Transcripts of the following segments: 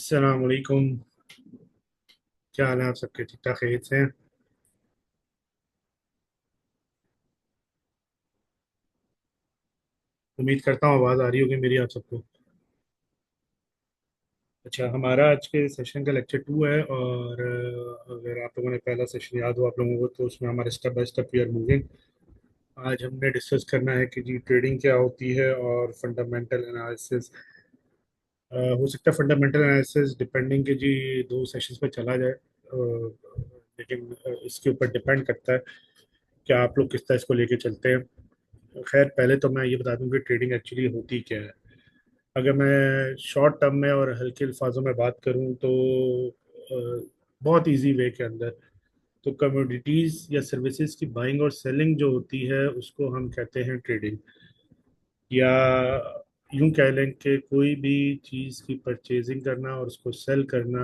अस्सलाम वालेकुम। क्या हाल है आप सबके? ठीक ठाक खैरियत से हैं? उम्मीद करता हूँ आवाज़ आ रही होगी मेरी आप सबको। अच्छा, हमारा आज के सेशन का लेक्चर 2 है। और अगर आप लोगों ने पहला सेशन याद हो आप लोगों को, तो उसमें हमारे step by step we are moving. आज हमने डिस्कस करना है कि जी ट्रेडिंग क्या होती है और फंडामेंटल एनालिसिस। हो सकता है फंडामेंटल एनालिसिस डिपेंडिंग कि जी दो सेशंस पे चला जाए, लेकिन इसके ऊपर डिपेंड करता है कि आप लोग किस तरह इसको लेके चलते हैं। खैर, पहले तो मैं ये बता दूं कि ट्रेडिंग एक्चुअली होती क्या है। अगर मैं शॉर्ट टर्म में और हल्के अल्फाजों में बात करूं तो बहुत इजी वे के अंदर, तो कमोडिटीज या सर्विसेज की बाइंग और सेलिंग जो होती है उसको हम कहते हैं ट्रेडिंग। या यूं कह लें कि कोई भी चीज़ की परचेजिंग करना और उसको सेल करना,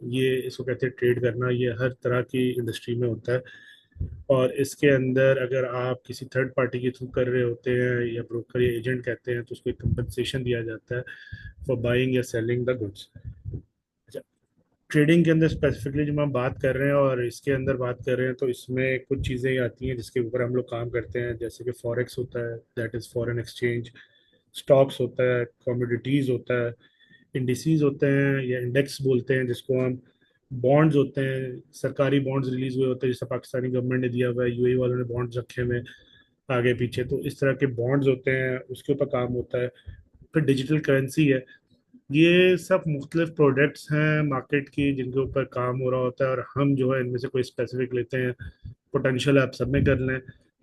ये इसको कहते हैं ट्रेड करना। ये हर तरह की इंडस्ट्री में होता है। और इसके अंदर अगर आप किसी थर्ड पार्टी के थ्रू कर रहे होते हैं या ब्रोकर या एजेंट कहते हैं, तो उसको एक कंपनसेशन दिया जाता है फॉर बाइंग या सेलिंग द गुड्स। अच्छा, ट्रेडिंग के अंदर स्पेसिफिकली जो हम बात कर रहे हैं और इसके अंदर बात कर रहे हैं, तो इसमें कुछ चीज़ें आती हैं जिसके ऊपर हम लोग काम करते हैं, जैसे कि फॉरेक्स होता है, that is foreign exchange. Stocks होता है, कमोडिटीज होता है, इंडिसेस होते हैं या इंडेक्स बोलते हैं जिसको हम, बॉन्ड्स होते हैं, सरकारी बॉन्ड्स रिलीज हुए होते हैं जैसे पाकिस्तानी गवर्नमेंट ने दिया हुआ है, यूएई वालों ने बॉन्ड्स रखे हुए हैं आगे पीछे, तो इस तरह के बॉन्ड्स होते हैं, उसके ऊपर काम होता है। फिर डिजिटल करेंसी है। ये सब मुख्तलिफ प्रोडक्ट्स हैं मार्केट की जिनके ऊपर काम हो रहा होता है, और हम जो है इनमें से कोई स्पेसिफिक लेते हैं। पोटेंशियल आप सब में कर लें,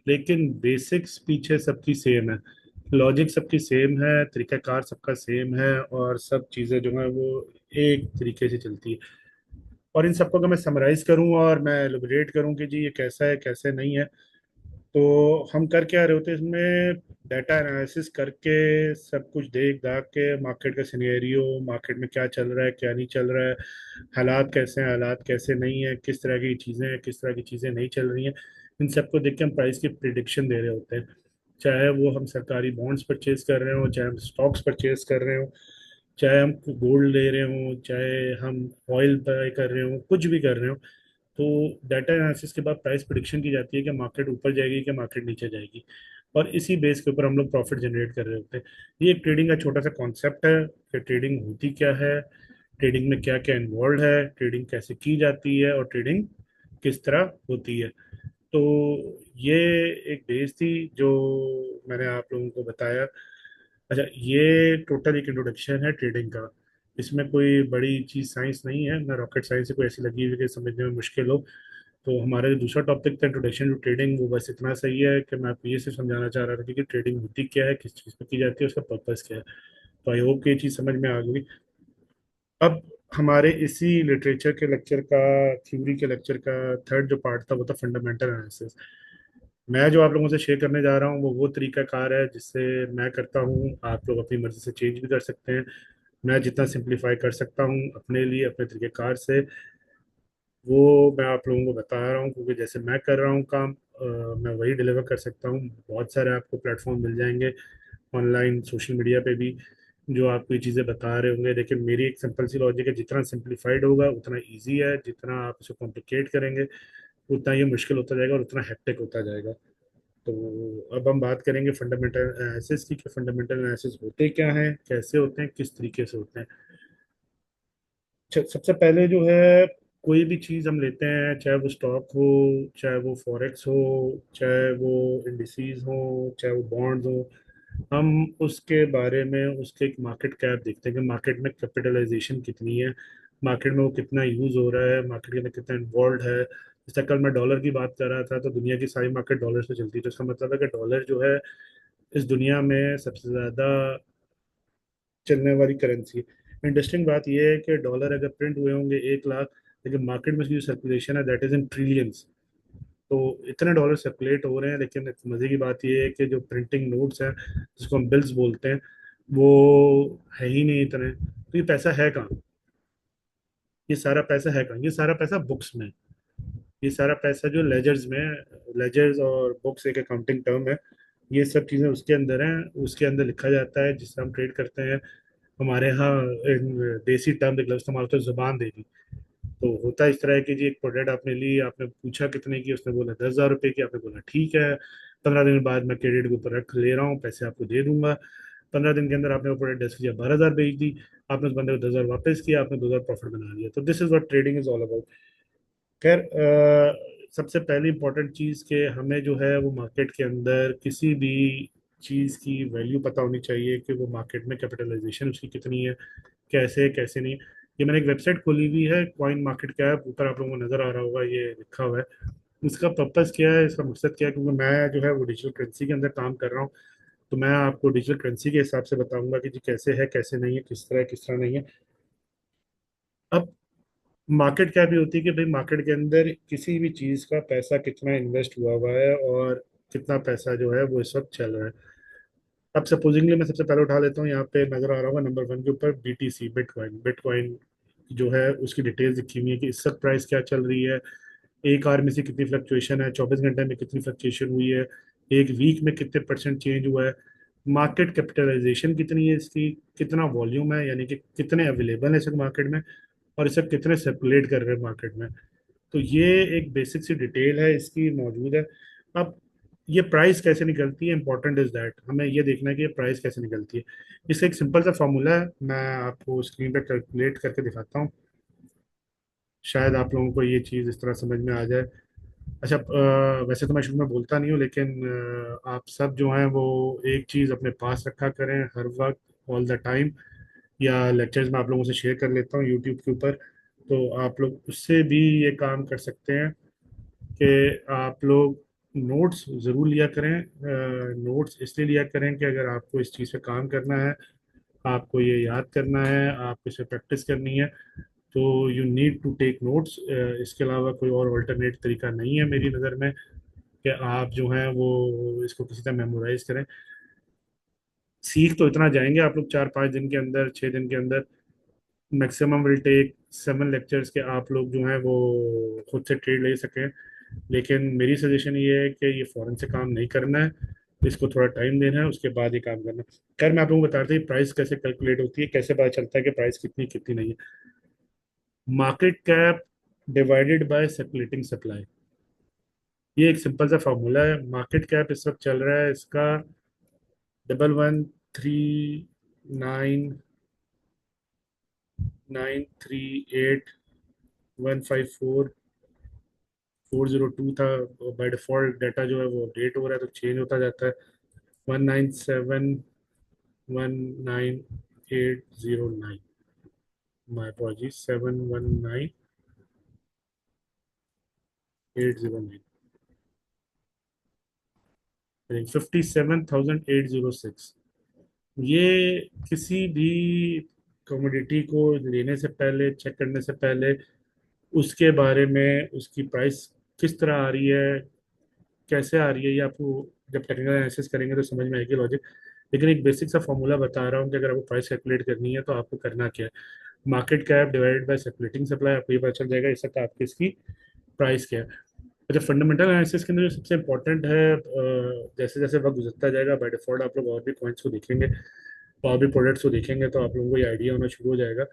लेकिन बेसिक्स पीछे सबकी सेम है। लॉजिक सबकी सेम है, तरीकाकार सबका सेम है, और सब चीज़ें जो है वो एक तरीके से चलती है। और इन सबको अगर मैं समराइज करूं और मैं एलिब्रेट करूं कि जी ये कैसा है कैसे नहीं है, तो हम कर क्या रहे होते हैं इसमें, डाटा एनालिसिस करके सब कुछ देख दाख के मार्केट का सिनेरियो, मार्केट में क्या चल रहा है क्या नहीं चल रहा है, हालात कैसे हैं हालात कैसे नहीं है, किस तरह की चीज़ें हैं किस तरह की चीज़ें नहीं चल रही हैं, इन सबको देख के हम प्राइस की प्रिडिक्शन दे रहे होते हैं। चाहे वो हम सरकारी बॉन्ड्स परचेज कर रहे हो, चाहे हम स्टॉक्स परचेज कर रहे हो, चाहे हम गोल्ड ले रहे हो, चाहे हम ऑयल बाय कर रहे हो, कुछ भी कर रहे हो, तो डाटा एनालिसिस के बाद प्राइस प्रिडिक्शन की जाती है कि मार्केट ऊपर जाएगी कि मार्केट नीचे जाएगी। और इसी बेस के ऊपर हम लोग प्रॉफिट जनरेट कर रहे होते हैं। ये एक ट्रेडिंग का छोटा सा कॉन्सेप्ट है कि ट्रेडिंग होती क्या है, ट्रेडिंग में क्या क्या इन्वॉल्व है, ट्रेडिंग कैसे की जाती है, और ट्रेडिंग किस तरह होती है। तो ये एक बेस थी जो मैंने आप लोगों को बताया। अच्छा, ये टोटल एक इंट्रोडक्शन है ट्रेडिंग का। इसमें कोई बड़ी चीज़ साइंस नहीं है, ना रॉकेट साइंस से कोई ऐसी लगी हुई कि समझने में मुश्किल हो। तो हमारा जो दूसरा टॉपिक था इंट्रोडक्शन टू ट्रेडिंग, वो बस इतना सही है कि मैं आपको ये सिर्फ समझाना चाह रहा था कि ट्रेडिंग होती क्या है, किस चीज़ पर की जाती है, उसका पर्पस क्या है। तो आई होप कि ये चीज़ समझ में आ गई। अब हमारे इसी लिटरेचर के लेक्चर का, थ्योरी के लेक्चर का थर्ड जो पार्ट था वो था फंडामेंटल एनालिसिस। मैं जो आप लोगों से शेयर करने जा रहा हूँ वो तरीका कार है जिससे मैं करता हूँ, आप लोग अपनी मर्जी से चेंज भी कर सकते हैं। मैं जितना सिंप्लीफाई कर सकता हूँ अपने लिए अपने तरीके कार से, वो मैं आप लोगों को बता रहा हूँ, क्योंकि जैसे मैं कर रहा हूँ काम, मैं वही डिलीवर कर सकता हूँ। बहुत सारे आपको प्लेटफॉर्म मिल जाएंगे ऑनलाइन सोशल मीडिया पे भी जो आपको ये चीज़ें बता रहे होंगे, लेकिन मेरी एक सिंपल सी लॉजिक है, जितना सिंप्लीफाइड होगा उतना इजी है, जितना आप इसे कॉम्प्लिकेट करेंगे उतना ये मुश्किल होता जाएगा और उतना हेक्टिक होता जाएगा। तो अब हम बात करेंगे फंडामेंटल एनालिसिस की, कि फंडामेंटल एनालिसिस होते क्या हैं, कैसे होते हैं, किस तरीके से होते हैं। सबसे पहले जो है, कोई भी चीज़ हम लेते हैं, चाहे वो स्टॉक हो, चाहे वो फॉरेक्स हो, चाहे वो इंडिसेस हो, चाहे वो बॉन्ड्स हो, हम उसके बारे में उसके एक मार्केट कैप देखते हैं कि मार्केट में कैपिटलाइजेशन कितनी है, मार्केट में वो कितना यूज हो रहा है, मार्केट के अंदर कितना इन्वॉल्व है। जैसे कल मैं डॉलर की बात कर रहा था, तो दुनिया की सारी मार्केट डॉलर से चलती है, तो इसका मतलब है कि डॉलर जो है इस दुनिया में सबसे ज़्यादा चलने वाली करेंसी है। इंटरेस्टिंग बात यह है कि डॉलर अगर प्रिंट हुए होंगे 1 लाख, लेकिन मार्केट में उसकी जो सर्कुलेशन है दैट इज इन ट्रिलियंस। तो इतने डॉलर सर्कुलेट हो रहे हैं, लेकिन मजे की बात यह है कि जो प्रिंटिंग नोट्स हैं जिसको हम बिल्स बोलते हैं, वो है ही नहीं इतने। तो ये पैसा है कहाँ? ये सारा पैसा है कहाँ? ये सारा पैसा बुक्स में। ये सारा पैसा जो लेजर्स में, लेजर्स और बुक्स एक अकाउंटिंग टर्म है, ये सब चीज़ें उसके अंदर हैं, उसके अंदर लिखा जाता है जिससे हम ट्रेड करते हैं। हमारे यहाँ इन देसी टर्म एक लफ्ज़ इस्तेमाल होता है, जुबान दे दी। तो होता इस तरह है कि जी एक प्रोडक्ट आपने ली, आपने पूछा कितने की, उसने बोला 10,000 रुपये की, आपने बोला ठीक है, 15 दिन बाद मैं क्रेडिट के ऊपर रख ले रहा हूँ, पैसे आपको दे दूंगा। 15 दिन के अंदर आपने वो प्रोडक्ट 10 या 12,000 बेच दी, आपने उस बंदे को 10,000 वापस किया, आपने 2,000 प्रॉफिट बना लिया। तो this is what trading is all about. खैर, सबसे पहली इंपॉर्टेंट चीज़ कि हमें जो है वो मार्केट के अंदर किसी भी चीज़ की वैल्यू पता होनी चाहिए कि वो मार्केट में कैपिटलाइजेशन उसकी कितनी है, कैसे कैसे नहीं। ये मैंने एक वेबसाइट खोली हुई है, कॉइन मार्केट कैप, ऊपर आप लोगों को नजर आ रहा होगा ये लिखा हुआ है। इसका पर्पस क्या है, इसका मकसद क्या है, क्योंकि मैं जो है वो डिजिटल करेंसी के अंदर काम कर रहा हूँ। तो मैं आपको डिजिटल करेंसी के हिसाब से बताऊंगा कि जी कैसे है, कैसे नहीं है, किस तरह नहीं है। अब मार्केट क्या भी होती है कि भाई मार्केट के अंदर किसी भी चीज का पैसा कितना इन्वेस्ट हुआ हुआ है और कितना पैसा जो है वो इस वक्त चल रहा है। अब सपोजिंगली मैं सबसे पहले उठा लेता हूँ, यहाँ पे नजर आ रहा होगा नंबर 1 के ऊपर BTC, बिटकॉइन। बिटकॉइन जो है उसकी डिटेल्स लिखी हुई है कि इस वक्त प्राइस क्या चल रही है, एक आवर में से कितनी फ्लक्चुएशन है, 24 घंटे में कितनी फ्लक्चुएशन हुई है, एक वीक में कितने परसेंट चेंज हुआ है, मार्केट कैपिटलाइजेशन कितनी है इसकी, कितना वॉल्यूम है, यानी कि कितने अवेलेबल है इस मार्केट में, और इसे कितने सर्कुलेट कर रहे हैं मार्केट में। तो ये एक बेसिक सी डिटेल है इसकी मौजूद है। अब ये प्राइस कैसे निकलती है, इंपॉर्टेंट इज दैट हमें ये देखना है कि ये प्राइस कैसे निकलती है। इसका एक सिंपल सा फॉर्मूला है, मैं आपको स्क्रीन पर कैलकुलेट करके दिखाता हूँ, शायद आप लोगों को ये चीज़ इस तरह समझ में आ जाए। अच्छा, वैसे तो मैं शुरू में बोलता नहीं हूँ, लेकिन आप सब जो हैं वो एक चीज़ अपने पास रखा करें हर वक्त, ऑल द टाइम, या लेक्चर्स में आप लोगों से शेयर कर लेता हूँ यूट्यूब के ऊपर। तो आप लोग उससे भी ये काम कर सकते हैं कि आप लोग नोट्स ज़रूर लिया करें। नोट्स इसलिए लिया करें कि अगर आपको इस चीज़ पे काम करना है, आपको ये याद करना है, आपको इसे प्रैक्टिस करनी है, तो you need to take notes. इसके अलावा कोई और अल्टरनेट तरीका नहीं है मेरी नज़र में कि आप जो हैं वो इसको किसी तरह मेमोराइज करें। सीख तो इतना जाएंगे आप लोग 4-5 दिन के अंदर, 6 दिन के अंदर। मैक्सिमम विल टेक 7 लेक्चर्स के आप लोग जो हैं वो खुद से ट्रेड ले सकें। लेकिन मेरी सजेशन ये है कि ये फौरन से काम नहीं करना है, इसको थोड़ा टाइम देना है, उसके बाद ही काम करना है। खैर, मैं आप लोगों को बता रही प्राइस कैसे कैलकुलेट होती है, कैसे पता चलता है कि प्राइस कितनी कितनी नहीं है। Market cap divided by circulating supply, ये एक सिंपल सा फॉर्मूला है। मार्केट कैप इस वक्त चल रहा है इसका 113938154402 था। बाय डिफॉल्ट डाटा जो है वो अपडेट हो रहा है तो चेंज होता जाता है। 197198809, माई अपॉलॉजी, 719,809, 57,806। ये किसी भी कमोडिटी को लेने से पहले, चेक करने से पहले, उसके बारे में उसकी प्राइस किस तरह आ रही है, कैसे आ रही है, ये आपको जब टेक्निकल एनालिसिस करेंगे तो समझ में आएगी लॉजिक। लेकिन एक बेसिक सा फॉर्मूला बता रहा हूँ कि अगर आपको प्राइस कैलकुलेट करनी है तो आपको करना क्या है। Market cap divided by circulating supply, आपको ये पता चल जाएगा इस वक्त आपकी इसकी प्राइस क्या है। अच्छा, फंडामेंटल एनालिसिस के अंदर जो सबसे इंपॉर्टेंट है, जैसे जैसे वक्त गुजरता जाएगा बाय डिफॉल्ट आप लोग और भी पॉइंट्स को देखेंगे, और भी प्रोडक्ट्स को देखेंगे, तो आप लोगों को ये आइडिया होना शुरू हो जाएगा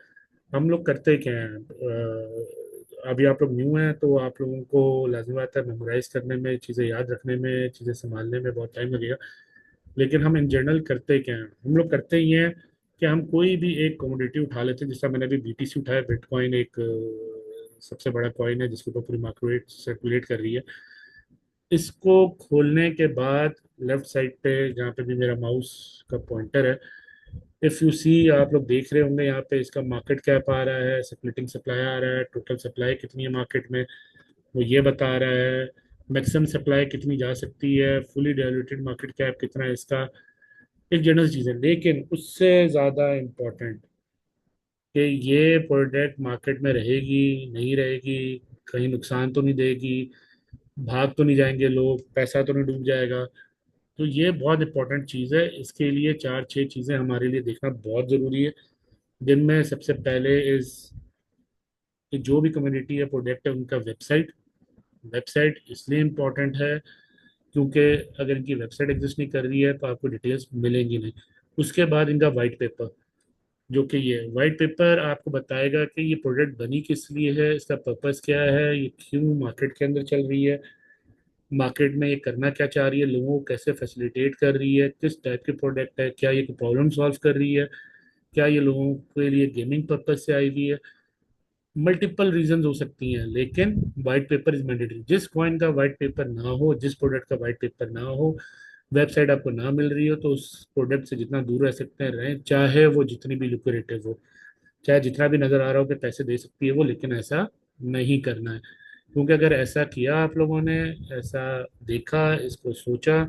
हम लोग करते क्या हैं। अभी आप लोग न्यू हैं तो आप लोगों को लाजमी बात है मेमोराइज करने में, चीज़ें याद रखने में, चीज़ें संभालने में बहुत टाइम लगेगा। लेकिन हम इन जनरल करते क्या हैं, हम लोग करते ही हैं कि हम कोई भी एक कमोडिटी उठा लेते हैं। जैसा मैंने अभी BTC उठाया, बिटकॉइन एक सबसे बड़ा कॉइन है जिसके ऊपर पूरी मार्केट सर्कुलेट कर रही है। इसको खोलने के बाद लेफ्ट साइड पे जहाँ पे भी मेरा माउस का पॉइंटर है, इफ यू सी, आप लोग देख रहे होंगे यहाँ पे इसका मार्केट कैप आ रहा है, सप्लिटिंग सप्लाई आ रहा है, टोटल सप्लाई कितनी है मार्केट में वो ये बता रहा है, मैक्सिमम सप्लाई कितनी जा सकती है, फुली डाइल्यूटेड मार्केट कैप कितना है इसका। एक जनरल चीज़ है, लेकिन उससे ज़्यादा इम्पोर्टेंट कि ये प्रोडक्ट मार्केट में रहेगी नहीं रहेगी, कहीं नुकसान तो नहीं देगी, भाग तो नहीं जाएंगे लोग, पैसा तो नहीं डूब जाएगा। तो ये बहुत इंपॉर्टेंट चीज़ है, इसके लिए 4-6 चीज़ें हमारे लिए देखना बहुत ज़रूरी है। जिनमें सबसे पहले इज कि जो भी कम्युनिटी है, प्रोडक्ट है, उनका वेबसाइट। वेबसाइट इसलिए इम्पोर्टेंट है क्योंकि अगर इनकी वेबसाइट एग्जिस्ट नहीं कर रही है तो आपको डिटेल्स मिलेंगी नहीं। उसके बाद इनका वाइट पेपर, जो कि ये वाइट पेपर आपको बताएगा कि ये प्रोडक्ट बनी किस लिए है, इसका पर्पस क्या है, ये क्यों मार्केट के अंदर चल रही है, मार्केट में ये करना क्या चाह रही है, लोगों को कैसे फैसिलिटेट कर रही है, किस टाइप की प्रोडक्ट है, क्या ये प्रॉब्लम सॉल्व कर रही है, क्या ये लोगों के लिए गेमिंग पर्पस से आई हुई है। मल्टीपल रीजन हो सकती हैं, लेकिन वाइट पेपर इज मैंडेटरी। जिस कॉइन का वाइट पेपर ना हो, जिस प्रोडक्ट का वाइट पेपर ना हो, वेबसाइट आपको ना मिल रही हो, तो उस प्रोडक्ट से जितना दूर रह सकते हैं रहें, चाहे वो जितनी भी लुक्रेटिव हो, चाहे जितना भी नजर आ रहा हो कि पैसे दे सकती है वो, लेकिन ऐसा नहीं करना है। क्योंकि अगर ऐसा किया आप लोगों ने, ऐसा देखा, इसको सोचा,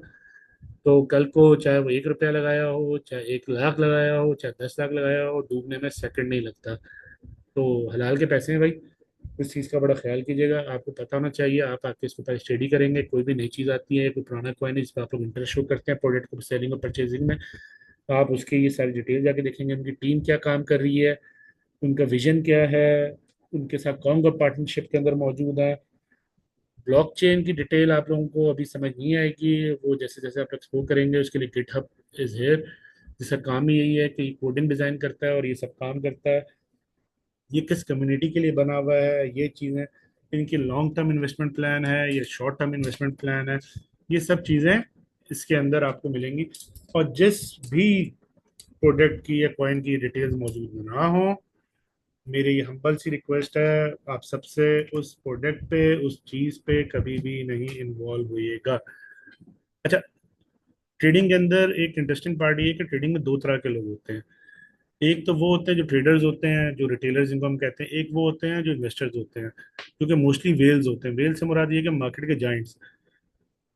तो कल को चाहे वो 1 रुपया लगाया हो, चाहे 1 लाख लगाया हो, चाहे 10 लाख लगाया हो, डूबने में सेकंड नहीं लगता। तो हलाल के पैसे हैं भाई, इस चीज़ का बड़ा ख्याल कीजिएगा। आपको पता होना चाहिए, आप आके इसके ऊपर स्टडी करेंगे, कोई भी नई चीज़ आती है, कोई पुराना कॉइन है जिस पर आप लोग इंटरेस्ट शो करते हैं प्रोडक्ट को सेलिंग और परचेजिंग में, तो आप उसकी ये सारी डिटेल जाके देखेंगे, उनकी टीम क्या काम कर रही है, उनका विजन क्या है, उनके साथ कौन कौन पार्टनरशिप के अंदर मौजूद है। ब्लॉकचेन की डिटेल आप लोगों को अभी समझ नहीं आएगी, वो जैसे जैसे आप एक्सप्लोर करेंगे, उसके लिए गिटहब इज हेयर, जिसका काम ही यही है कि कोडिंग डिजाइन करता है और ये सब काम करता है। ये किस कम्युनिटी के लिए बना हुआ है, ये चीज़ें, इनकी लॉन्ग टर्म इन्वेस्टमेंट प्लान है या शॉर्ट टर्म इन्वेस्टमेंट प्लान है, ये सब चीज़ें इसके अंदर आपको मिलेंगी। और जिस भी प्रोडक्ट की या कॉइन की डिटेल्स मौजूद ना हो, मेरी ये हम्बल सी रिक्वेस्ट है आप सबसे, उस प्रोडक्ट पे, उस चीज़ पे कभी भी नहीं इन्वॉल्व होइएगा। अच्छा, ट्रेडिंग के अंदर एक इंटरेस्टिंग पार्ट ये है कि ट्रेडिंग में दो तरह के लोग होते हैं। एक तो वो होते हैं जो ट्रेडर्स होते हैं, जो रिटेलर्स जिनको हम कहते हैं, एक वो होते हैं जो इन्वेस्टर्स होते हैं, जो कि मोस्टली वेल्स होते हैं। वेल से मुराद ये है कि मार्केट के जाइंट्स।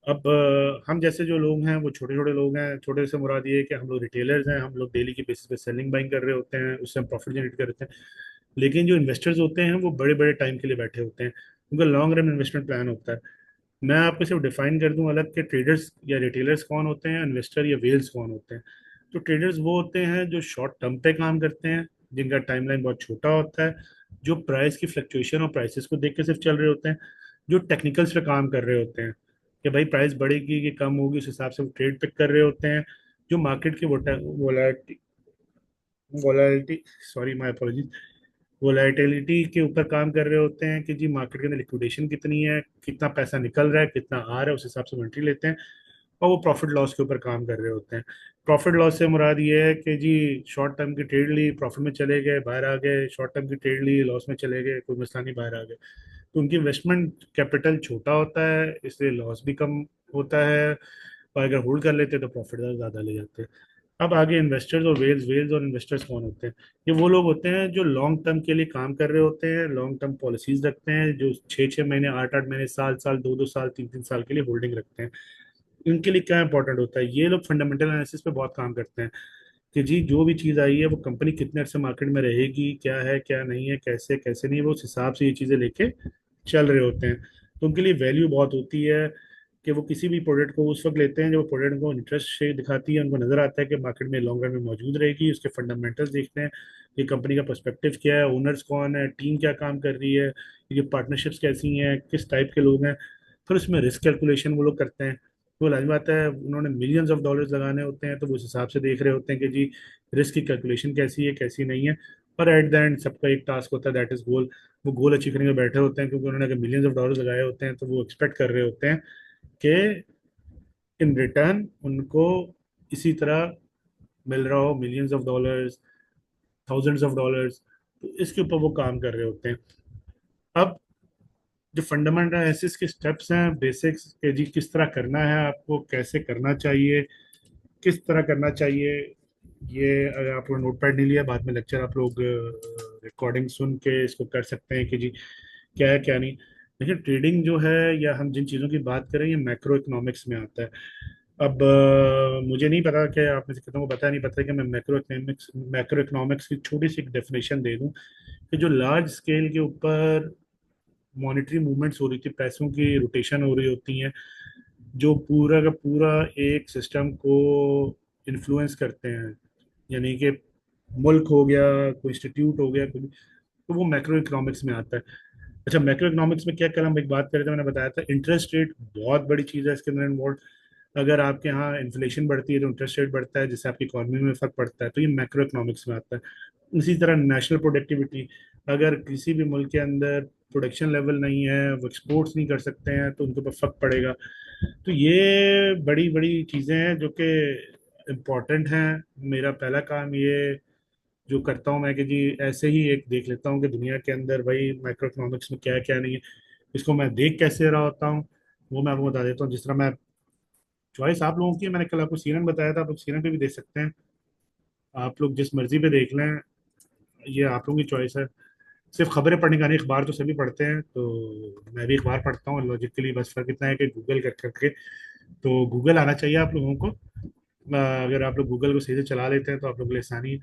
अब हम जैसे जो लोग हैं वो छोटे छोटे लोग हैं, छोटे से मुराद ये है कि हम लोग रिटेलर्स हैं, हम लोग डेली की बेसिस पे सेलिंग बाइंग कर रहे होते हैं, उससे हम प्रॉफिट जनरेट कर रहे हैं। लेकिन जो इन्वेस्टर्स होते हैं वो बड़े बड़े टाइम के लिए बैठे होते हैं, उनका लॉन्ग रन इन्वेस्टमेंट प्लान होता है। मैं आपको सिर्फ डिफाइन कर दूं अलग के ट्रेडर्स या रिटेलर्स कौन होते हैं, इन्वेस्टर या वेल्स कौन होते हैं। तो ट्रेडर्स वो होते हैं जो शॉर्ट टर्म पे काम करते हैं, जिनका टाइमलाइन बहुत छोटा होता है, जो प्राइस की फ्लक्चुएशन और प्राइसेस को देख के सिर्फ चल रहे होते हैं, जो टेक्निकल्स पे काम कर रहे होते हैं कि भाई प्राइस बढ़ेगी कि कम होगी, उस हिसाब से वो ट्रेड पिक कर रहे होते हैं, जो मार्केट की volatility volatility sorry my apologies volatility के ऊपर काम कर रहे होते हैं कि जी मार्केट के अंदर लिक्विडेशन कितनी है, कितना पैसा निकल रहा है, कितना आ रहा है, उस हिसाब से एंट्री लेते हैं। और वो प्रॉफिट लॉस के ऊपर काम कर रहे होते हैं। प्रॉफिट लॉस से मुराद ये है कि जी शॉर्ट टर्म की ट्रेड ली, प्रॉफिट में चले गए, बाहर आ गए, शॉर्ट टर्म की ट्रेड ली, लॉस में चले गए, कोई मसला नहीं, बाहर आ गए। तो उनकी इन्वेस्टमेंट कैपिटल छोटा होता है, इसलिए लॉस भी कम होता है, और अगर होल्ड कर लेते तो प्रॉफिट ज़्यादा ले जाते हैं। अब आगे इन्वेस्टर्स और वेल्स, वेल्स और इन्वेस्टर्स कौन होते हैं? ये वो लोग होते हैं जो लॉन्ग टर्म के लिए काम कर रहे होते हैं, लॉन्ग टर्म पॉलिसीज रखते हैं, जो 6 6 महीने, 8 8 महीने, साल साल, 2 2 साल, 3 3 साल के लिए होल्डिंग रखते हैं। इनके लिए क्या इंपॉर्टेंट होता है, ये लोग फंडामेंटल एनालिसिस पे बहुत काम करते हैं कि जी जो भी चीज़ आई है वो कंपनी कितने अर्से मार्केट में रहेगी, क्या है क्या नहीं है, कैसे कैसे नहीं, वो उस हिसाब से ये चीज़ें लेके चल रहे होते हैं। तो उनके लिए वैल्यू बहुत होती है कि वो किसी भी प्रोडक्ट को उस वक्त लेते हैं जब वो प्रोडक्ट को इंटरेस्ट से दिखाती है, उनको नजर आता है कि मार्केट में लॉन्ग रन में मौजूद रहेगी, उसके फंडामेंटल्स देखते हैं, ये कंपनी का पर्सपेक्टिव क्या है, ओनर्स कौन है, टीम क्या काम कर रही है, ये पार्टनरशिप्स कैसी हैं, किस टाइप के लोग हैं। फिर उसमें रिस्क कैलकुलेशन वो लोग करते हैं। तो लाजमी बात है, उन्होंने मिलियंस ऑफ डॉलर्स लगाने होते हैं, तो वो उस हिसाब से देख रहे होते हैं कि जी रिस्क की कैलकुलेशन कैसी है कैसी नहीं है। और एट द एंड सबका एक टास्क होता है, दैट इज गोल। वो गोल अचीव करने में बैठे होते हैं, क्योंकि उन्होंने अगर मिलियंस ऑफ डॉलर्स लगाए होते हैं तो वो एक्सपेक्ट कर रहे होते हैं कि इन रिटर्न उनको इसी तरह मिल रहा हो, millions of dollars, thousands of dollars. तो इसके ऊपर वो काम कर रहे होते हैं। अब जो फंडामेंटल एनालिसिस के स्टेप्स हैं, बेसिक्स के जी किस तरह करना है, आपको कैसे करना चाहिए, किस तरह करना चाहिए, ये अगर आप लोग नोट पैड नहीं लिया, बाद में लेक्चर आप लोग रिकॉर्डिंग सुन के इसको कर सकते हैं कि जी क्या है क्या नहीं। देखिए ट्रेडिंग जो है या हम जिन चीज़ों की बात करें, ये मैक्रो इकोनॉमिक्स में आता है। अब मुझे नहीं पता कि आप में से कितनों को पता नहीं पता कि मैं मैक्रो इकोनॉमिक्स की छोटी सी डेफिनेशन दे दूं कि जो लार्ज स्केल के ऊपर मॉनेटरी मूवमेंट्स हो रही थी, पैसों की रोटेशन हो रही होती हैं, जो पूरा का पूरा एक सिस्टम को इन्फ्लुएंस करते हैं, यानी कि मुल्क हो गया, कोई इंस्टीट्यूट हो गया, कोई, तो वो मैक्रो इकोनॉमिक्स में आता है। अच्छा, मैक्रो इकोनॉमिक्स में क्या कल हम एक बात कर रहे थे, मैंने बताया था इंटरेस्ट रेट बहुत बड़ी चीज़ है इसके अंदर इन्वॉल्व। अगर आपके यहाँ इन्फ्लेशन बढ़ती है तो इंटरेस्ट रेट बढ़ता है, जिससे आपकी इकोनॉमी में फर्क पड़ता है, तो ये मैक्रो इकोनॉमिक्स में आता है। इसी तरह नेशनल प्रोडक्टिविटी, अगर किसी भी मुल्क के अंदर प्रोडक्शन लेवल नहीं है, वो एक्सपोर्ट्स नहीं कर सकते हैं, तो उनके ऊपर फर्क पड़ेगा। तो ये बड़ी बड़ी चीज़ें हैं जो कि इम्पोर्टेंट हैं। मेरा पहला काम ये जो करता हूँ मैं कि जी ऐसे ही एक देख लेता हूँ कि दुनिया के अंदर भाई माइक्रो इकोनॉमिक्स में क्या है क्या नहीं है, इसको मैं देख कैसे रहा होता हूँ, वो मैं आपको बता देता हूँ। जिस तरह मैं, चॉइस आप लोगों की है, मैंने कल आपको सीरन बताया था, आप लोग सीरन पे भी देख सकते हैं, आप लोग जिस मर्जी पे देख लें, ये आप लोगों की चॉइस है। सिर्फ खबरें पढ़ने का नहीं, अखबार तो सभी पढ़ते हैं, तो मैं भी अखबार पढ़ता हूँ लॉजिकली। बस फर्क इतना है कि गूगल कर करके, तो गूगल आना चाहिए आप लोगों को। अगर आप लोग गूगल को सही से चला लेते हैं तो आप लोग के लिए आसानी है।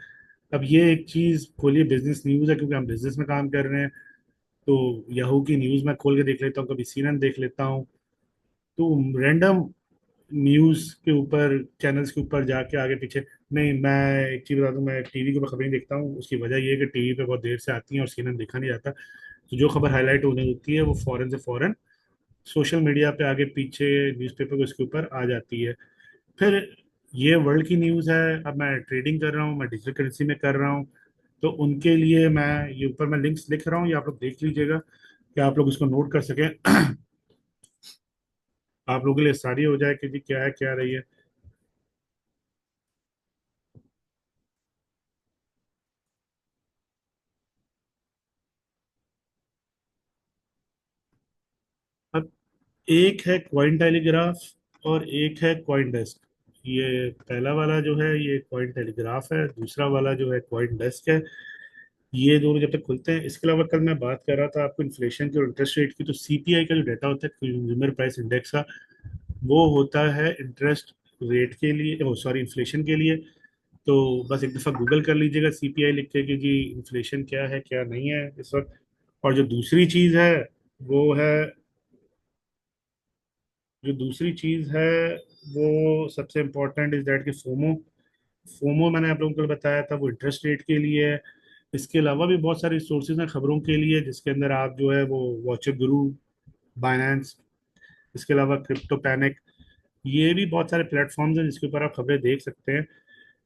अब ये एक चीज खोलिए, बिजनेस न्यूज है, क्योंकि हम बिजनेस में काम कर रहे हैं, तो याहू की न्यूज मैं खोल के देख लेता हूँ, कभी सीएनएन देख लेता हूँ। तो रैंडम न्यूज के ऊपर, चैनल्स के ऊपर जाके आगे पीछे नहीं। मैं एक चीज बता दूं, मैं टीवी के ऊपर खबरें देखता हूँ, उसकी वजह ये है कि टीवी पे बहुत देर से आती हैं और सीएनएन देखा नहीं जाता। तो जो खबर हाईलाइट होने होती है वो फौरन से फौरन सोशल मीडिया पे आगे पीछे न्यूज़पेपर के उसके ऊपर आ जाती है। फिर ये वर्ल्ड की न्यूज़ है। अब मैं ट्रेडिंग कर रहा हूँ, मैं डिजिटल करेंसी में कर रहा हूँ, तो उनके लिए मैं ये ऊपर मैं लिंक्स लिख रहा हूँ, ये आप लोग देख लीजिएगा कि आप लोग इसको नोट कर सकें। आप लोगों के लिए सारी हो जाए कि जी क्या है क्या रही है। अब एक है क्वाइन टेलीग्राफ और एक है क्वाइन डेस्क। ये पहला वाला जो है ये क्वाइन टेलीग्राफ है, दूसरा वाला जो है क्वाइन डेस्क है। ये दोनों जब तक खुलते हैं, इसके अलावा कल मैं बात कर रहा था आपको इन्फ्लेशन की और इंटरेस्ट रेट की, तो सीपीआई का जो डाटा होता है, कंज्यूमर प्राइस इंडेक्स का, वो होता है इंटरेस्ट रेट के लिए, ओ सॉरी, इन्फ्लेशन के लिए। तो बस एक दफा गूगल कर लीजिएगा सीपीआई लिख के कि जी इन्फ्लेशन क्या है क्या नहीं है इस वक्त। और जो दूसरी चीज है वो है, जो दूसरी चीज है वो सबसे इम्पोर्टेंट इज दैट कि फोमो। फोमो मैंने आप लोगों को बताया था, वो इंटरेस्ट रेट के लिए है। इसके अलावा भी बहुत सारी सोर्सेज हैं खबरों के लिए, जिसके अंदर आप जो है वो वॉचर गुरु, बाइनेंस, इसके अलावा क्रिप्टो पैनिक, ये भी बहुत सारे प्लेटफॉर्म्स हैं जिसके ऊपर आप खबरें देख सकते हैं।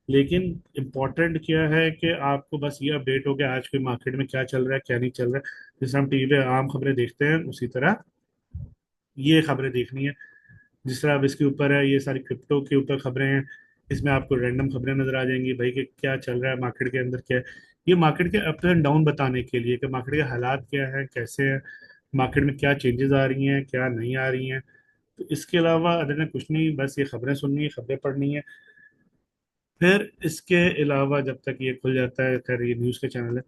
लेकिन इम्पोर्टेंट क्या है कि आपको बस ये अपडेट हो कि आज के मार्केट में क्या चल रहा है क्या नहीं चल रहा है। जैसे हम टीवी पे आम खबरें देखते हैं, उसी तरह ये खबरें देखनी है। जिस तरह अब इसके ऊपर है, ये सारी क्रिप्टो के ऊपर खबरें हैं, इसमें आपको रैंडम खबरें नजर आ जाएंगी भाई कि क्या चल रहा है मार्केट के अंदर, क्या है। ये मार्केट के अप एंड डाउन बताने के लिए कि मार्केट के हालात क्या है, कैसे हैं, मार्केट में क्या चेंजेस आ रही हैं क्या नहीं आ रही हैं। तो इसके अलावा अदर ने कुछ नहीं, बस ये खबरें सुननी है, खबरें पढ़नी है। फिर इसके अलावा जब तक ये खुल जाता है, खैर ये न्यूज़ का चैनल है।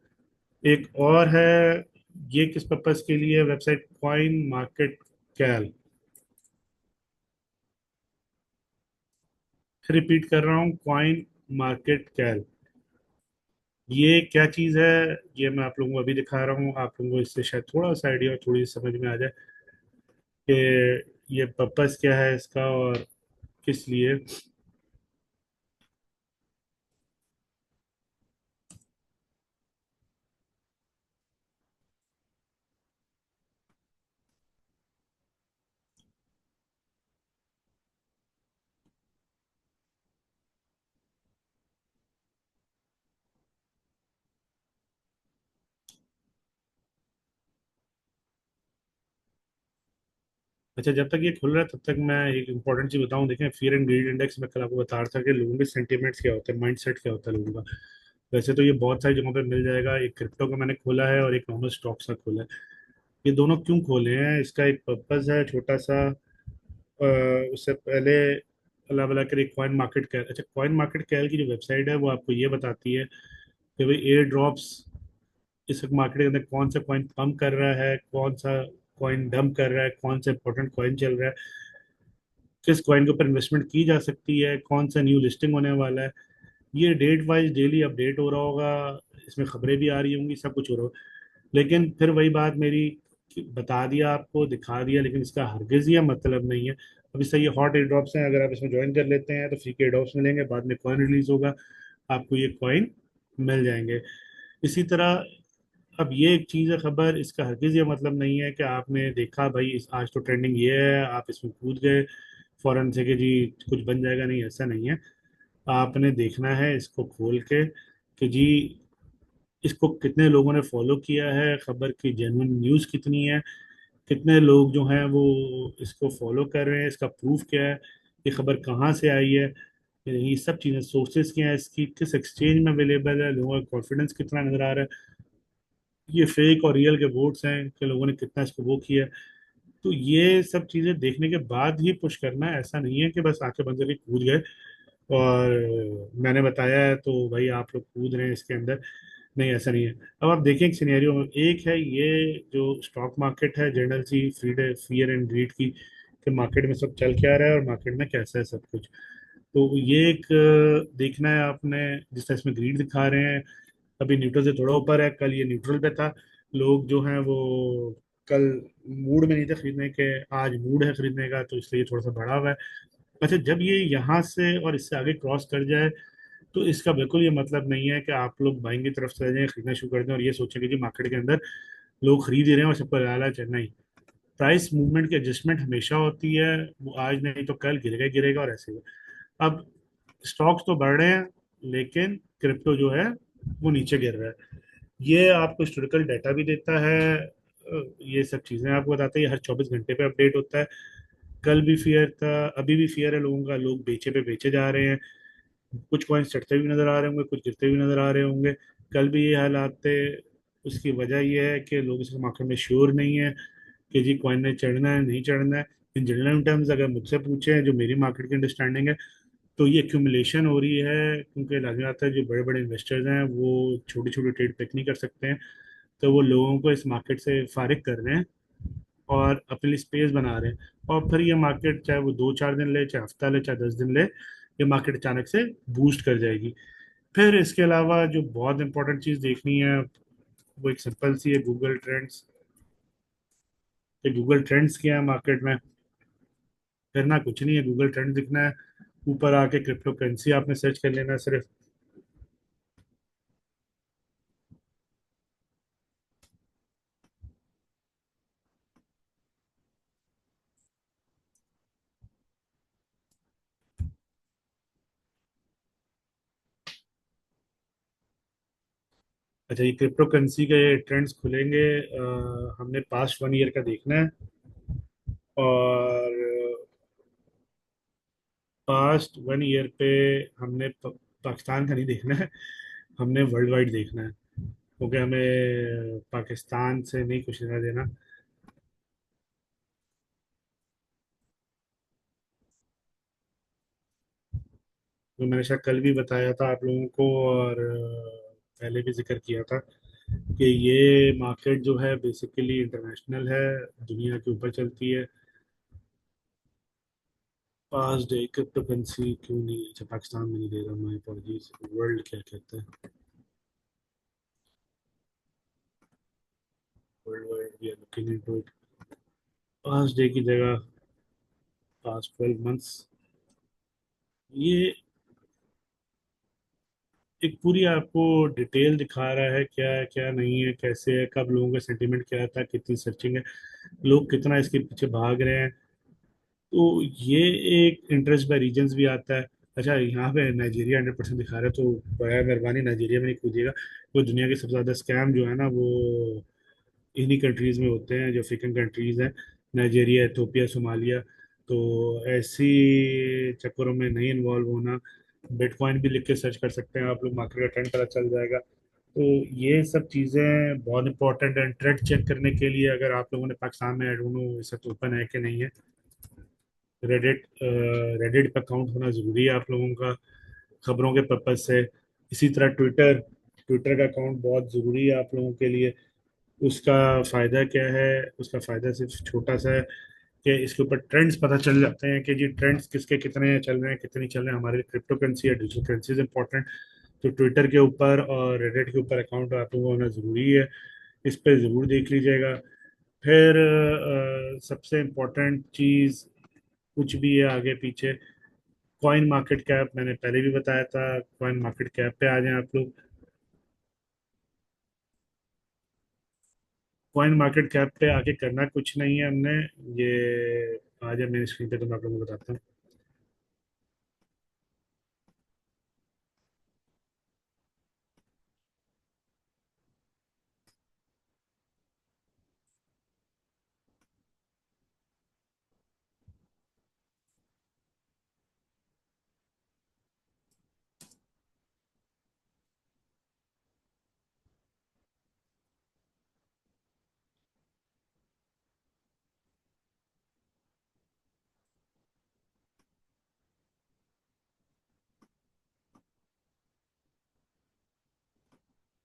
एक और है, ये किस पर्पज के लिए, वेबसाइट कॉइन मार्केट कैल। रिपीट कर रहा हूँ, कॉइन मार्केट कैल। ये क्या चीज़ है, ये मैं आप लोगों को अभी दिखा रहा हूँ, आप लोगों को इससे शायद थोड़ा सा आइडिया, थोड़ी सी समझ में आ जाए कि ये पर्पस क्या है इसका और किस लिए। अच्छा, जब तक ये खुल रहा है तब तक मैं एक इंपॉर्टेंट चीज बताऊं। देखें, फियर एंड ग्रीड इंडेक्स में कल आपको बता रहा था कि लोगों के सेंटिमेंट्स क्या होते हैं, माइंड सेट क्या होता है लोगों का। वैसे तो ये बहुत सारी जगहों पे मिल जाएगा, एक क्रिप्टो का मैंने खोला है और एक नॉर्मल स्टॉक्स का खोला है। ये दोनों क्यों खोले हैं, इसका एक पर्पज है छोटा सा। उससे पहले अल्लाह भला करे, कॉइन मार्केट कैल, अच्छा कॉइन मार्केट कैल की जो वेबसाइट है वो आपको ये बताती है कि भाई एयर ड्रॉप्स इस वक्त मार्केट के अंदर कौन सा कॉइन पंप कर रहा है, कौन सा कॉइन डंप कर रहा है, कौन सा इंपॉर्टेंट कॉइन चल रहा है, किस कॉइन के ऊपर इन्वेस्टमेंट की जा सकती है, कौन सा न्यू लिस्टिंग होने वाला है। ये डेट वाइज डेली अपडेट हो रहा होगा, इसमें खबरें भी आ रही होंगी, सब कुछ हो रहा होगा। लेकिन फिर वही बात मेरी कि बता दिया आपको, दिखा दिया, लेकिन इसका हरगिज ये मतलब नहीं है। अब इससे ये हॉट एयर ड्रॉप्स हैं, अगर आप इसमें ज्वाइन कर लेते हैं तो फ्री के एयर ड्रॉप्स मिलेंगे, बाद में कॉइन रिलीज होगा, आपको ये कॉइन मिल जाएंगे। इसी तरह अब ये एक चीज़ है खबर, इसका हरगिज ये मतलब नहीं है कि आपने देखा भाई आज तो ट्रेंडिंग ये है, आप इसमें कूद गए, फौरन से कि जी कुछ बन जाएगा, नहीं ऐसा नहीं है। आपने देखना है इसको खोल के कि जी इसको कितने लोगों ने फॉलो किया है, खबर की जेन्युइन न्यूज़ कितनी है, कितने लोग जो हैं वो इसको फॉलो कर रहे हैं, इसका प्रूफ क्या है, ये खबर कहाँ से आई है, ये सब चीज़ें, सोर्सेज क्या है इसकी, किस एक्सचेंज में अवेलेबल है, लोगों का कॉन्फिडेंस कितना नजर आ रहा है, ये फेक और रियल के वोट्स हैं कि लोगों ने कितना इसको वो किया है। तो ये सब चीजें देखने के बाद ही पुश करना है, ऐसा नहीं है कि बस आंखें बंद करके कूद गए और मैंने बताया है तो भाई आप लोग कूद रहे हैं इसके अंदर। नहीं, ऐसा नहीं है। अब आप देखें एक सिनेरियो में, एक है ये जो स्टॉक मार्केट है, generally fear and greed की कि मार्केट में सब चल क्या रहा है और मार्केट में कैसा है सब कुछ। तो ये एक देखना है आपने, जिस तरह इसमें ग्रीड दिखा रहे हैं, अभी न्यूट्रल से थोड़ा ऊपर है, कल ये न्यूट्रल पे था। लोग जो हैं वो कल मूड में नहीं थे खरीदने के, आज मूड है खरीदने का, तो इसलिए थोड़ा सा बढ़ा हुआ है। अच्छा, जब ये यहाँ से और इससे आगे क्रॉस कर जाए तो इसका बिल्कुल ये मतलब नहीं है कि आप लोग बाइंग की तरफ चले जाएं, खरीदना शुरू कर दें और ये सोचें कि जी मार्केट के अंदर लोग खरीद ही रहे हैं और सबको लालच है। नहीं, प्राइस मूवमेंट की एडजस्टमेंट हमेशा होती है, वो आज नहीं तो कल गिरेगा गिरेगा और ऐसे ही। अब स्टॉक्स तो बढ़ रहे हैं लेकिन क्रिप्टो जो है वो नीचे गिर रहा है। ये आपको हिस्टोरिकल डाटा भी देता है, ये सब चीजें आपको बताते हैं, ये हर 24 घंटे पे अपडेट होता है। कल भी फियर था, अभी भी फियर है लोगों का, लोग बेचे पे बेचे जा रहे हैं। कुछ कॉइन्स चढ़ते हुए नजर आ रहे होंगे, कुछ गिरते हुए नजर आ रहे होंगे। कल भी ये हालात थे। उसकी वजह यह है कि लोग इस मार्केट में श्योर नहीं है कि जी कॉइन ने चढ़ना है नहीं चढ़ना है। इन जनरल टर्म्स अगर मुझसे पूछे, जो मेरी मार्केट की अंडरस्टैंडिंग है, तो ये एक्यूमुलेशन हो रही है, क्योंकि लाजमी आता है जो बड़े बड़े इन्वेस्टर्स हैं वो छोटी छोटी ट्रेड पिक नहीं कर सकते हैं, तो वो लोगों को इस मार्केट से फारिग कर रहे हैं और अपने लिए स्पेस बना रहे हैं। और फिर ये मार्केट चाहे वो 2-4 दिन ले, चाहे हफ्ता ले, चाहे 10 दिन ले, ये मार्केट अचानक से बूस्ट कर जाएगी। फिर इसके अलावा जो बहुत इंपॉर्टेंट चीज़ देखनी है वो एक सिंपल सी है, गूगल ट्रेंड्स। कि गूगल ट्रेंड्स क्या है मार्केट में, करना कुछ नहीं है, गूगल ट्रेंड दिखना है, ऊपर आके क्रिप्टो करेंसी आपने सर्च कर लेना है सिर्फ। अच्छा, ये क्रिप्टो करेंसी के ट्रेंड्स खुलेंगे, हमने पास्ट 1 ईयर का देखना है और पास्ट 1 ईयर पे हमने पाकिस्तान का नहीं देखना है, हमने वर्ल्ड वाइड देखना है, क्योंकि हमें पाकिस्तान से नहीं कुछ लेना देना। तो मैंने शायद कल भी बताया था आप लोगों को और पहले भी जिक्र किया था कि ये मार्केट जो है बेसिकली इंटरनेशनल है, दुनिया के ऊपर चलती है। पास्ट डे क्रिप्टो करेंसी क्यों नहीं, अच्छा पाकिस्तान में नहीं दे रहा, माय अपॉलजीज, वर्ल्ड क्या कहते हैं, world wide we are looking into it. Past day की जगह पास्ट 12 मंथ्स, ये एक पूरी आपको डिटेल दिखा रहा है क्या है क्या नहीं है, कैसे है, कब लोगों का सेंटीमेंट क्या था, कितनी सर्चिंग है, लोग कितना इसके पीछे भाग रहे हैं। तो ये एक इंटरेस्ट बाय रीजन्स भी आता है। अच्छा, यहाँ पे नाइजीरिया 100% दिखा रहा है, तो बड़ा मेहरबानी नाइजीरिया में नहीं कूदिएगा। वो दुनिया के सबसे ज़्यादा स्कैम जो है ना वो इन्हीं कंट्रीज में होते हैं, जो अफ्रीकन कंट्रीज हैं, नाइजीरिया, इथोपिया, सोमालिया। तो ऐसी चक्करों में नहीं इन्वॉल्व होना। बिटकॉइन भी लिख के सर्च कर सकते हैं आप लोग, मार्केट का ट्रेंड पता चल जाएगा। तो ये सब चीज़ें बहुत इंपॉर्टेंट है ट्रेंड चेक करने के लिए। अगर आप लोगों ने पाकिस्तान में, आई डोंट नो इसे तो ओपन है कि नहीं है, रेडिट, रेडिट पे अकाउंट होना ज़रूरी है आप लोगों का खबरों के पर्पज से। इसी तरह ट्विटर, ट्विटर का अकाउंट बहुत ज़रूरी है आप लोगों के लिए। उसका फ़ायदा क्या है, उसका फ़ायदा सिर्फ छोटा सा है कि इसके ऊपर ट्रेंड्स पता चल जाते हैं कि जी ट्रेंड्स किसके कितने चल रहे हैं, कितने नहीं चल रहे हैं। हमारे लिए क्रिप्टो करेंसी या डिजिटल करेंसी इंपॉर्टेंट, तो ट्विटर के ऊपर और रेडिट के ऊपर अकाउंट आप लोगों का होना ज़रूरी है। इस पर ज़रूर देख लीजिएगा। फिर सबसे इम्पोर्टेंट चीज़ कुछ भी है आगे पीछे, कॉइन मार्केट कैप, मैंने पहले भी बताया था, कॉइन मार्केट कैप पे आ जाएं आप लोग। कॉइन मार्केट कैप पे आके करना कुछ नहीं है हमने, ये आ जाए मेरी स्क्रीन पे तो मैं आप लोगों को बताता हूँ।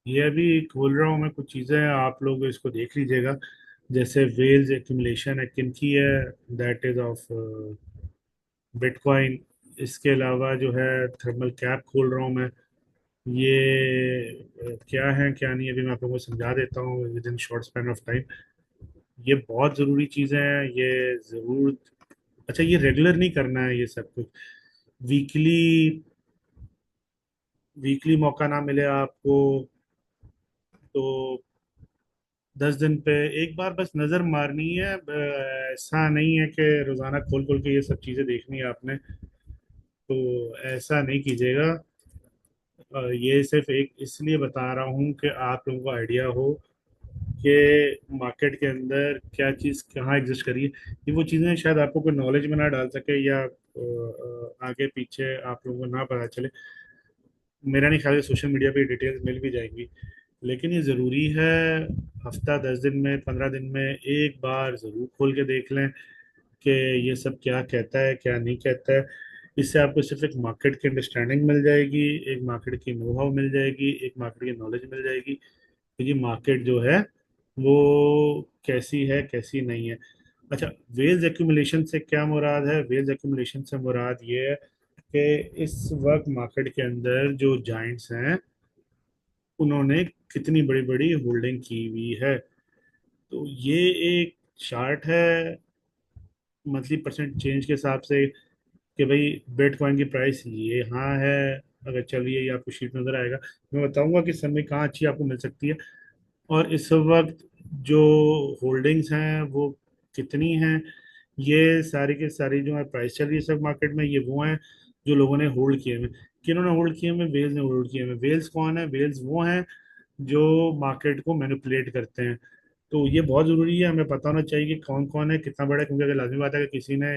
ये अभी खोल रहा हूँ मैं, कुछ चीज़ें आप लोग इसको देख लीजिएगा। जैसे वेल्स एक्यूमुलेशन है किन की है, दैट इज ऑफ बिटकॉइन। इसके अलावा जो है थर्मल कैप खोल रहा हूँ मैं। ये क्या है क्या नहीं अभी मैं आप लोगों को समझा देता हूँ with in short span of time. ये बहुत ज़रूरी चीज़ें हैं, ये ज़रूर। अच्छा, ये रेगुलर नहीं करना है ये सब कुछ। वीकली, वीकली मौका ना मिले आपको तो 10 दिन पे एक बार बस नज़र मारनी है। ऐसा नहीं है कि रोज़ाना खोल खोल के ये सब चीज़ें देखनी है आपने, तो ऐसा नहीं कीजिएगा। ये सिर्फ एक इसलिए बता रहा हूँ कि आप लोगों को आइडिया हो कि मार्केट के अंदर क्या चीज़ कहाँ एग्जिस्ट करी है। ये वो चीज़ें शायद आपको कोई नॉलेज में ना डाल सके, या आगे पीछे आप लोगों को ना पता चले। मेरा नहीं ख्याल है सोशल मीडिया पे डिटेल्स मिल भी जाएंगी, लेकिन ये ज़रूरी है। हफ्ता 10 दिन में 15 दिन में एक बार ज़रूर खोल के देख लें कि ये सब क्या कहता है क्या नहीं कहता है। इससे आपको सिर्फ एक मार्केट की अंडरस्टैंडिंग मिल जाएगी, एक मार्केट की नो हाउ मिल जाएगी, एक मार्केट की नॉलेज मिल जाएगी कि ये मार्केट जो है वो कैसी है कैसी नहीं है। अच्छा, वेल्स एक्यूमुलेशन से क्या मुराद है? वेल्स एक्यूमुलेशन से मुराद ये है कि इस वक्त मार्केट के अंदर जो जाइंट्स हैं उन्होंने कितनी बड़ी बड़ी होल्डिंग की हुई है। तो ये एक चार्ट है मंथली परसेंट चेंज के हिसाब से कि भाई बिटकॉइन की प्राइस ये हाँ है। अगर चलिए ये आपको शीट में नजर आएगा, मैं बताऊंगा कि समय कहाँ अच्छी आपको मिल सकती है। और इस वक्त जो होल्डिंग्स हैं वो कितनी हैं, ये सारी की सारी जो है प्राइस चल रही है सब मार्केट में, ये वो हैं जो लोगों ने होल्ड किए हुए। किन्होंने होल्ड किए हुए? वेल्स ने होल्ड किए हुए। वेल्स कौन है? वेल्स वो हैं जो मार्केट को मैनिपुलेट करते हैं। तो ये बहुत जरूरी है, हमें पता होना चाहिए कि कौन कौन है, कितना बड़ा है। क्योंकि अगर लाजमी बात है कि किसी ने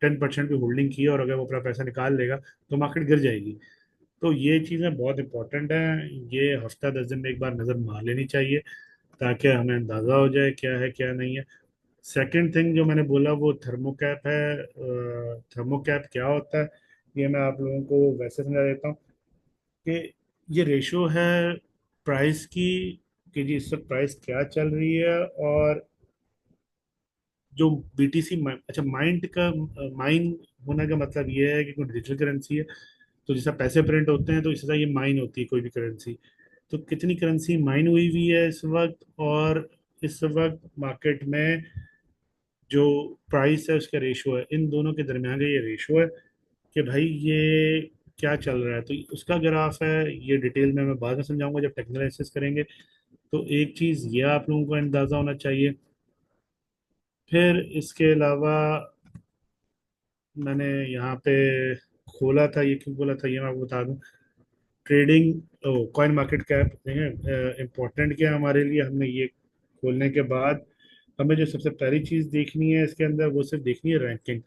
10% की होल्डिंग की है और अगर वो अपना पैसा निकाल लेगा तो मार्केट गिर जाएगी। तो ये चीज़ें बहुत इंपॉर्टेंट हैं, ये हफ्ता 10 दिन में एक बार नज़र मार लेनी चाहिए ताकि हमें अंदाज़ा हो जाए क्या है क्या नहीं है। सेकंड थिंग जो मैंने बोला वो थर्मोकैप है। थर्मोकैप क्या होता है ये मैं आप लोगों को वैसे समझा देता हूँ कि ये रेशो है प्राइस की, कि जी इस वक्त प्राइस क्या चल रही है। और जो बीटीसी, अच्छा माइंड का, माइन होने का मतलब ये है कि कोई डिजिटल करेंसी है। तो जैसा पैसे प्रिंट होते हैं तो इसी तरह ये माइन होती है कोई भी करेंसी। तो कितनी करेंसी माइन हुई हुई है इस वक्त, और इस वक्त मार्केट में जो प्राइस है उसका रेशो है, इन दोनों के दरमियान का ये रेशो है कि भाई ये क्या चल रहा है। तो उसका ग्राफ है, ये डिटेल में मैं बाद में समझाऊंगा जब टेक्निकल एनालिसिस करेंगे। तो एक चीज़ ये आप लोगों को अंदाज़ा होना चाहिए। फिर इसके अलावा मैंने यहाँ पे खोला था, ये क्यों खोला था ये मैं आपको बता दूं। ट्रेडिंग, कॉइन मार्केट कैप देखें इम्पोर्टेंट क्या है हमारे लिए। हमने ये खोलने के बाद हमें जो सबसे पहली चीज़ देखनी है इसके अंदर वो सिर्फ देखनी है रैंकिंग।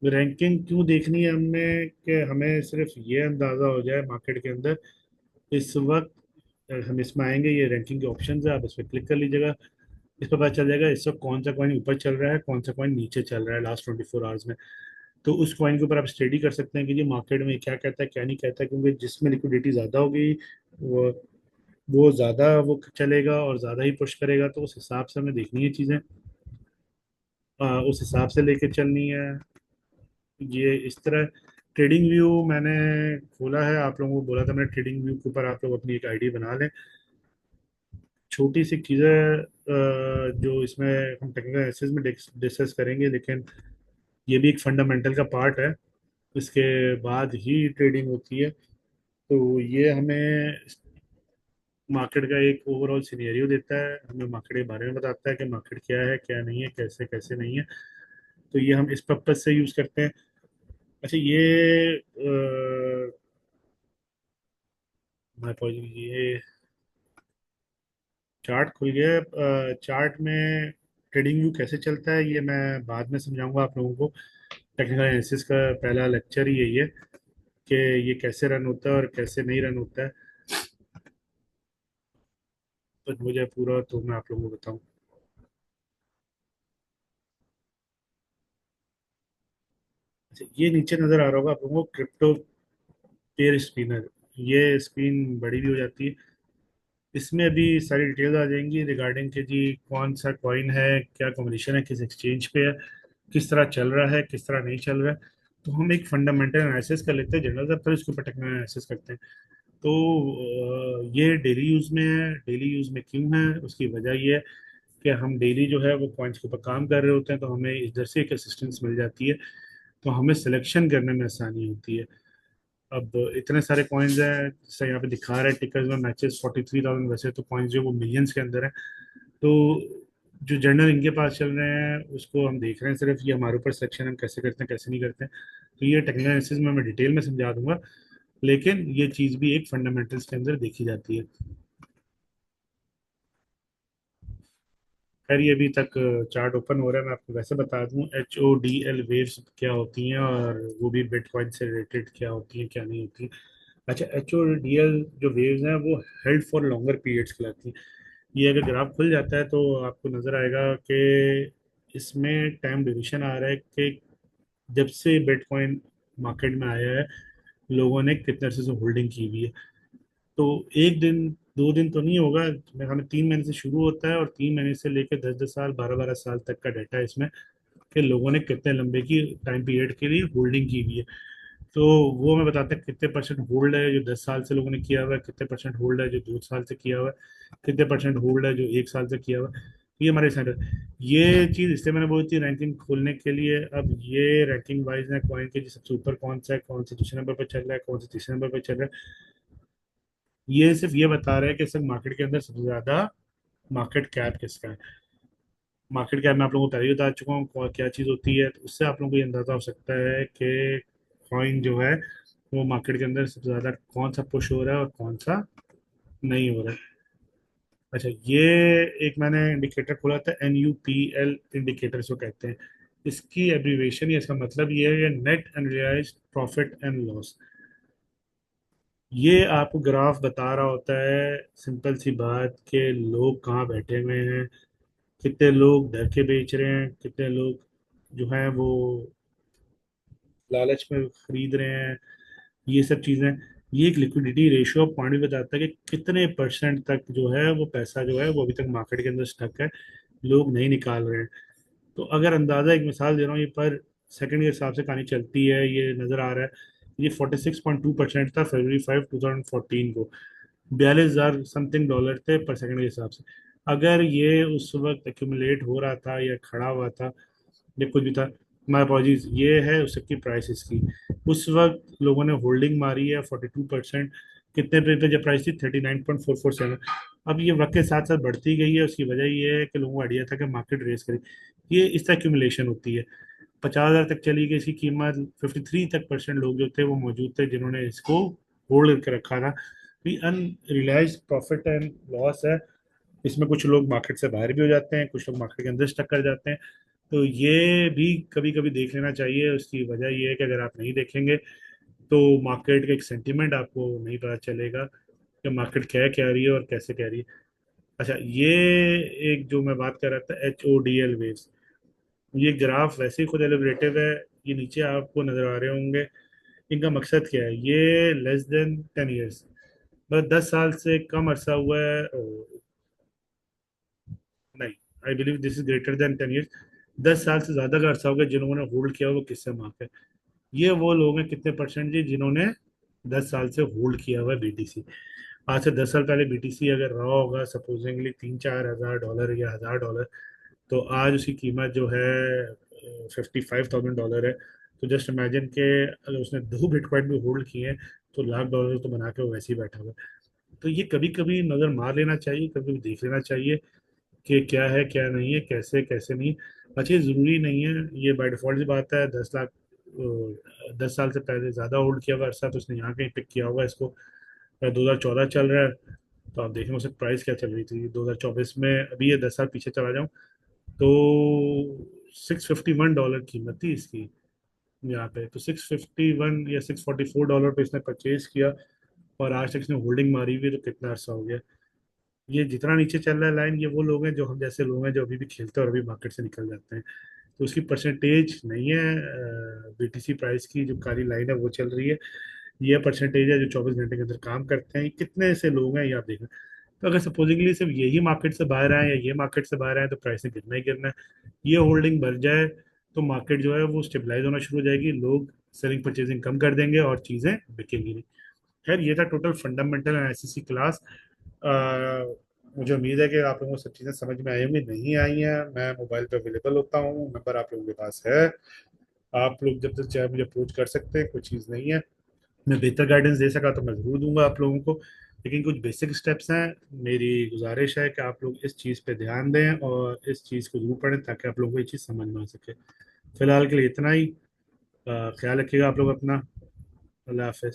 रैंकिंग क्यों देखनी है हमने? कि हमें सिर्फ ये अंदाज़ा हो जाए मार्केट के अंदर इस वक्त। हम इसमें आएंगे, ये रैंकिंग के ऑप्शन है, आप इस पर क्लिक कर लीजिएगा। इस पर पता चल जाएगा इस वक्त कौन सा कॉइन ऊपर चल रहा है, कौन सा कॉइन नीचे चल रहा है लास्ट 24 आवर्स में। तो उस कॉइन के ऊपर आप स्टडी कर सकते हैं कि जी मार्केट में क्या कहता है क्या नहीं कहता है। क्योंकि जिसमें लिक्विडिटी ज़्यादा हो गई वो वो ज़्यादा वो चलेगा और ज़्यादा ही पुश करेगा। तो उस हिसाब से हमें देखनी है चीज़ें, उस हिसाब से लेके चलनी है। ये इस तरह ट्रेडिंग व्यू मैंने खोला है, आप लोगों को बोला था मैं ट्रेडिंग व्यू के ऊपर आप लोग अपनी एक आईडी बना लें। छोटी सी चीज़ें जो इसमें हम टेक्निकल एनालिसिस में डिस्कस करेंगे, लेकिन ये भी एक फंडामेंटल का पार्ट है। इसके बाद ही ट्रेडिंग होती है। तो ये हमें मार्केट का एक ओवरऑल सिनेरियो देता है, हमें मार्केट के बारे में बताता है कि मार्केट क्या है क्या नहीं है, कैसे कैसे नहीं है। तो ये हम इस पर्पज से यूज करते हैं। अच्छा ये माय apologies, ये चार्ट खुल गया। चार्ट में ट्रेडिंग व्यू कैसे चलता है ये मैं बाद में समझाऊंगा आप लोगों को। टेक्निकल एनालिसिस का पहला लेक्चर ही यही है कि ये कैसे रन होता है और कैसे नहीं रन होता है। तो मुझे पूरा तो मैं आप लोगों को बताऊं। अच्छा ये नीचे नजर आ रहा होगा आप लोगों को, क्रिप्टो पेयर स्पिनर। ये स्क्रीन बड़ी भी हो जाती है। इसमें अभी सारी डिटेल्स आ जाएंगी रिगार्डिंग के जी कौन सा कॉइन है, क्या कॉम्बिनेशन है, किस एक्सचेंज पे है, किस तरह चल रहा है, किस तरह नहीं चल रहा है। तो हम एक फंडामेंटल एनालिसिस कर लेते हैं जनरल सा, फिर उसके ऊपर टेक्निकल एनालिसिस करते हैं। तो ये डेली यूज में है। डेली यूज में क्यों है, उसकी वजह ये है कि हम डेली जो है वो पॉइंट्स के ऊपर काम कर रहे होते हैं, तो हमें इधर से एक असिस्टेंस मिल जाती है। तो हमें सिलेक्शन करने में आसानी होती है। अब इतने सारे कॉइन्स हैं, जैसे यहाँ पे दिखा रहा है टिकर्स में मैचेस 43,000, वैसे तो कॉइन्स जो वो मिलियंस के अंदर है। तो जो जर्नल इनके पास चल रहे हैं उसको हम देख रहे हैं सिर्फ, ये हमारे ऊपर सिलेक्शन हम कैसे करते हैं कैसे नहीं करते हैं। तो ये टेक्निकल एनालिसिस में मैं डिटेल में समझा दूंगा, लेकिन ये चीज़ भी एक फंडामेंटल्स के अंदर देखी जाती है। खैर ये अभी तक चार्ट ओपन हो रहा है, मैं आपको वैसे बता दूं HODL वेव्स क्या होती हैं और वो भी बिटकॉइन से रिलेटेड क्या होती हैं क्या नहीं होती। अच्छा HODL जो वेव्स हैं वो हेल्ड फॉर लॉन्गर पीरियड्स कहलाती हैं। ये अगर ग्राफ खुल जाता है तो आपको नजर आएगा कि इसमें टाइम ड्यूरेशन आ रहा है कि जब से बिटकॉइन मार्केट में आया है लोगों ने कितने अरसे से होल्डिंग की हुई है। तो एक दिन दो दिन तो नहीं होगा, मेरे ख्याल में 3 महीने से शुरू होता है और 3 महीने से लेकर 10-10 साल 12-12 साल तक का डाटा है इसमें, कि लोगों ने कितने लंबे की टाइम पीरियड के लिए होल्डिंग की हुई है। तो वो मैं बताता हूँ कितने परसेंट होल्ड है जो 10 साल से लोगों ने किया हुआ है, कितने परसेंट होल्ड है जो 2 साल से किया हुआ है, कितने परसेंट होल्ड है जो 1 साल से किया हुआ है। ये हमारे सेंटर, ये चीज इसलिए मैंने बोली थी रैंकिंग खोलने के लिए। अब ये रैंकिंग वाइज है कॉइन के, सबसे ऊपर कौन सा है, कौन से दूसरे नंबर पर चल रहा है, कौन से तीसरे नंबर पर चल रहा है। ये सिर्फ ये बता रहा है कि सर मार्केट के अंदर सबसे ज्यादा मार्केट कैप किसका है। मार्केट कैप में आप लोगों को पहले ही बता चुका हूँ क्या चीज़ होती है, तो उससे आप लोगों को ये अंदाजा हो सकता है कि कॉइन जो है वो मार्केट के अंदर सबसे ज्यादा कौन सा पुश हो रहा है और कौन सा नहीं हो रहा है। अच्छा ये एक मैंने इंडिकेटर खोला था, NUPL इंडिकेटर जो कहते हैं, इसकी एब्रीवेशन या इसका मतलब ये है net unrealised profit and loss. ये आपको ग्राफ बता रहा होता है सिंपल सी बात कि लोग कहाँ बैठे हुए हैं, कितने लोग डर के बेच रहे हैं, कितने लोग जो हैं वो लालच में खरीद रहे हैं। ये सब चीजें, ये एक लिक्विडिटी रेशियो पॉइंट भी बताता है कि कितने परसेंट तक जो है वो पैसा जो है वो अभी तक मार्केट के अंदर स्टक है, लोग नहीं निकाल रहे हैं। तो अगर अंदाजा एक मिसाल दे रहा हूँ, ये पर सेकंड के हिसाब से कहानी चलती है, ये नजर आ रहा है। ये 46.2% था February 5 2014 को, 42,000 समथिंग डॉलर थे पर सेकंड के हिसाब से। अगर ये उस वक्त एक्यूमुलेट हो रहा था या खड़ा हुआ था या कुछ भी था, माय अपॉलॉजीज, ये है उस की प्राइस इसकी। उस वक्त लोगों ने होल्डिंग मारी है 42%। कितने पे जब प्राइस थी 39.447। अब ये वक्त के साथ साथ बढ़ती गई है, उसकी वजह ये है कि लोगों को आइडिया था कि मार्केट रेस करे। ये इस तरह एक्यूमुलेशन होती है। 50,000 तक चली गई इसकी कीमत, 53 तक % लोग जो थे वो मौजूद थे जिन्होंने इसको होल्ड करके रखा था। ये अनरियलाइज्ड प्रॉफिट एंड लॉस है। इसमें कुछ लोग मार्केट से बाहर भी हो जाते हैं, कुछ लोग मार्केट के अंदर स्टक कर जाते हैं। तो ये भी कभी कभी देख लेना चाहिए। उसकी वजह ये है कि अगर आप नहीं देखेंगे तो मार्केट का एक सेंटीमेंट आपको नहीं पता चलेगा कि मार्केट क्या कह रही है और कैसे कह रही है। अच्छा ये एक जो मैं बात कर रहा था HODL वेव्स, ये ग्राफ वैसे ही खुद एलिब्रेटिव है। ये नीचे आपको नजर आ रहे होंगे, इनका मकसद क्या है। ये लेस देन 10 ईयर्स, बस 10 साल से कम अरसा हुआ है। नहीं, I believe this is greater than 10 years. 10 साल से ज्यादा का अरसा हो गया जिन्होंने होल्ड किया, वो किससे मार्क है। ये वो लोग हैं कितने परसेंट जी जिन्होंने 10 साल से होल्ड किया हुआ है BTC। आज से 10 साल पहले BTC अगर रहा होगा सपोजिंगली 3-4 हज़ार डॉलर या 1,000 डॉलर, तो आज उसकी कीमत जो है $55,000 है। तो जस्ट इमेजिन के अगर उसने 2 बिटकॉइन भी होल्ड किए हैं तो $1,00,000 तो बना के वो वैसे ही बैठा हुआ है। तो ये कभी कभी नजर मार लेना चाहिए, कभी कभी देख लेना चाहिए कि क्या है क्या नहीं है, कैसे कैसे नहीं। अच्छा, ये ज़रूरी नहीं है, ये बाय डिफॉल्ट की बात है। 10 लाख 10 साल से पहले ज़्यादा होल्ड किया हुआ अर्सा तो उसने यहाँ कहीं पिक किया होगा इसको। 2014 चल रहा है, तो आप देखें उसकी प्राइस क्या चल रही थी 2024 में। अभी ये 10 साल पीछे चला जाऊँ तो $651 कीमत थी इसकी यहाँ पे। तो 651 या $644 पे इसने परचेज किया, और आज तक इसने होल्डिंग मारी हुई है, तो कितना अरसा हो गया। ये जितना नीचे चल रहा है लाइन, ये वो लोग हैं जो हम जैसे लोग हैं जो अभी भी खेलते हैं और अभी मार्केट से निकल जाते हैं। तो उसकी परसेंटेज नहीं है बीटीसी प्राइस की, जो काली लाइन है वो चल रही है। ये परसेंटेज है जो 24 घंटे के अंदर काम करते हैं। कितने ऐसे लोग हैं ये आप देखें। तो अगर सपोजिंगली सिर्फ यही मार्केट से बाहर आए या ये मार्केट से बाहर आए तो प्राइस ने गिरना ही गिरना है। ये होल्डिंग बढ़ जाए तो मार्केट जो है वो स्टेबलाइज होना शुरू हो जाएगी, लोग सेलिंग परचेजिंग कम कर देंगे और चीज़ें बिकेंगी नहीं। खैर, ये था टोटल फंडामेंटल एनालिसिस की क्लास। मुझे उम्मीद है कि आप लोगों को सब चीज़ें समझ में आई होंगी। नहीं आई हैं, मैं मोबाइल पे अवेलेबल होता हूँ, नंबर आप लोगों के पास है। आप लोग जब तक चाहे मुझे अप्रोच कर सकते हैं, कोई चीज़ नहीं है। मैं बेहतर गाइडेंस दे सका तो मैं ज़रूर दूंगा आप लोगों को, लेकिन कुछ बेसिक स्टेप्स हैं। मेरी गुजारिश है कि आप लोग इस चीज़ पे ध्यान दें और इस चीज़ को जरूर पढ़ें ताकि आप लोगों को ये चीज़ समझ में आ सके। फिलहाल के लिए इतना ही। ख्याल रखिएगा आप लोग अपना। अल्लाह हाफिज़।